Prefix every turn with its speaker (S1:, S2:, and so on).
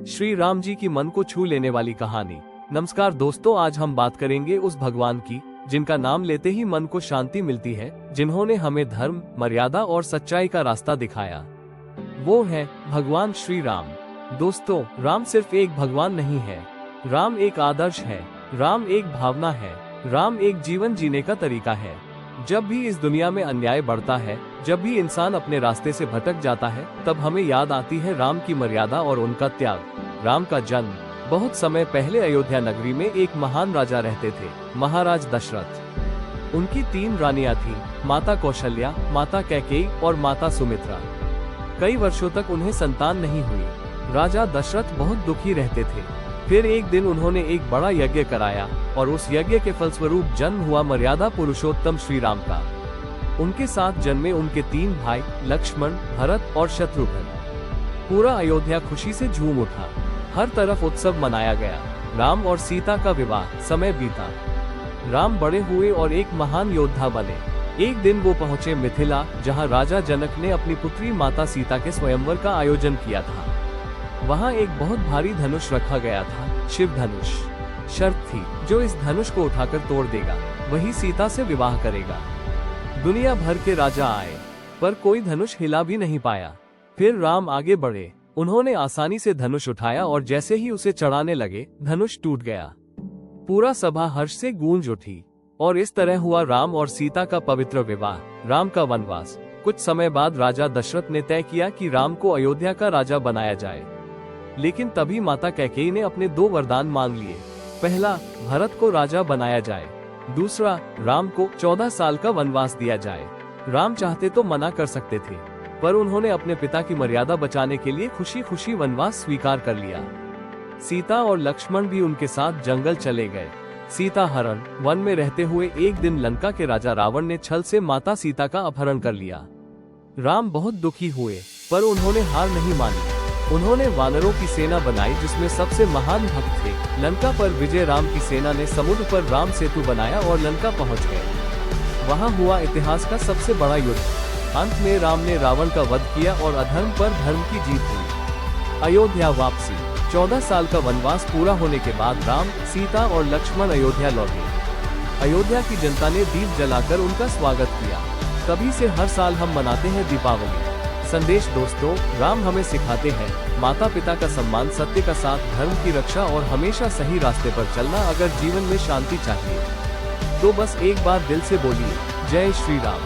S1: श्री राम जी की मन को छू लेने वाली कहानी। नमस्कार दोस्तों, आज हम बात करेंगे उस भगवान की जिनका नाम लेते ही मन को शांति मिलती है, जिन्होंने हमें धर्म, मर्यादा और सच्चाई का रास्ता दिखाया। वो है भगवान श्री राम। दोस्तों, राम सिर्फ एक भगवान नहीं है, राम एक आदर्श है, राम एक भावना है, राम एक जीवन जीने का तरीका है। जब भी इस दुनिया में अन्याय बढ़ता है, जब भी इंसान अपने रास्ते से भटक जाता है, तब हमें याद आती है राम की मर्यादा और उनका त्याग। राम का जन्म बहुत समय पहले अयोध्या नगरी में एक महान राजा रहते थे, महाराज दशरथ। उनकी 3 रानियां थीं, माता कौशल्या, माता कैकेयी और माता सुमित्रा। कई वर्षों तक उन्हें संतान नहीं हुई। राजा दशरथ बहुत दुखी रहते थे। फिर एक दिन उन्होंने एक बड़ा यज्ञ कराया और उस यज्ञ के फलस्वरूप जन्म हुआ मर्यादा पुरुषोत्तम श्री राम का। उनके साथ जन्मे उनके 3 भाई लक्ष्मण, भरत और शत्रुघ्न। पूरा अयोध्या खुशी से झूम उठा, हर तरफ उत्सव मनाया गया। राम और सीता का विवाह, समय बीता। राम बड़े हुए और एक महान योद्धा बने। एक दिन वो पहुंचे मिथिला, जहां राजा जनक ने अपनी पुत्री माता सीता के स्वयंवर का आयोजन किया था। वहां एक बहुत भारी धनुष रखा गया था, शिव धनुष। शर्त थी, जो इस धनुष को उठाकर तोड़ देगा, वही सीता से विवाह करेगा। दुनिया भर के राजा आए, पर कोई धनुष हिला भी नहीं पाया। फिर राम आगे बढ़े, उन्होंने आसानी से धनुष उठाया और जैसे ही उसे चढ़ाने लगे, धनुष टूट गया। पूरा सभा हर्ष से गूंज उठी और इस तरह हुआ राम और सीता का पवित्र विवाह, राम का वनवास। कुछ समय बाद राजा दशरथ ने तय किया कि राम को अयोध्या का राजा बनाया जाए। लेकिन तभी माता कैकेयी ने अपने 2 वरदान मांग लिए। पहला, भरत को राजा बनाया जाए। दूसरा, राम को 14 साल का वनवास दिया जाए। राम चाहते तो मना कर सकते थे, पर उन्होंने अपने पिता की मर्यादा बचाने के लिए खुशी खुशी वनवास स्वीकार कर लिया। सीता और लक्ष्मण भी उनके साथ जंगल चले गए। सीता हरण, वन में रहते हुए एक दिन लंका के राजा रावण ने छल से माता सीता का अपहरण कर लिया। राम बहुत दुखी हुए, पर उन्होंने हार नहीं मानी। उन्होंने वानरों की सेना बनाई, जिसमें सबसे महान भक्त थे। लंका पर विजय राम की सेना ने समुद्र पर राम सेतु बनाया और लंका पहुंच गए। वहां हुआ इतिहास का सबसे बड़ा युद्ध। अंत में राम ने रावण का वध किया और अधर्म पर धर्म की जीत हुई। अयोध्या वापसी। 14 साल का वनवास पूरा होने के बाद राम, सीता और लक्ष्मण अयोध्या लौटे। अयोध्या की जनता ने दीप जलाकर उनका स्वागत किया। तभी से हर साल हम मनाते हैं दीपावली। संदेश दोस्तों, राम हमें सिखाते हैं माता पिता का सम्मान, सत्य का साथ, धर्म की रक्षा और हमेशा सही रास्ते पर चलना। अगर जीवन में शांति चाहिए तो बस एक बार दिल से बोलिए, जय श्री राम।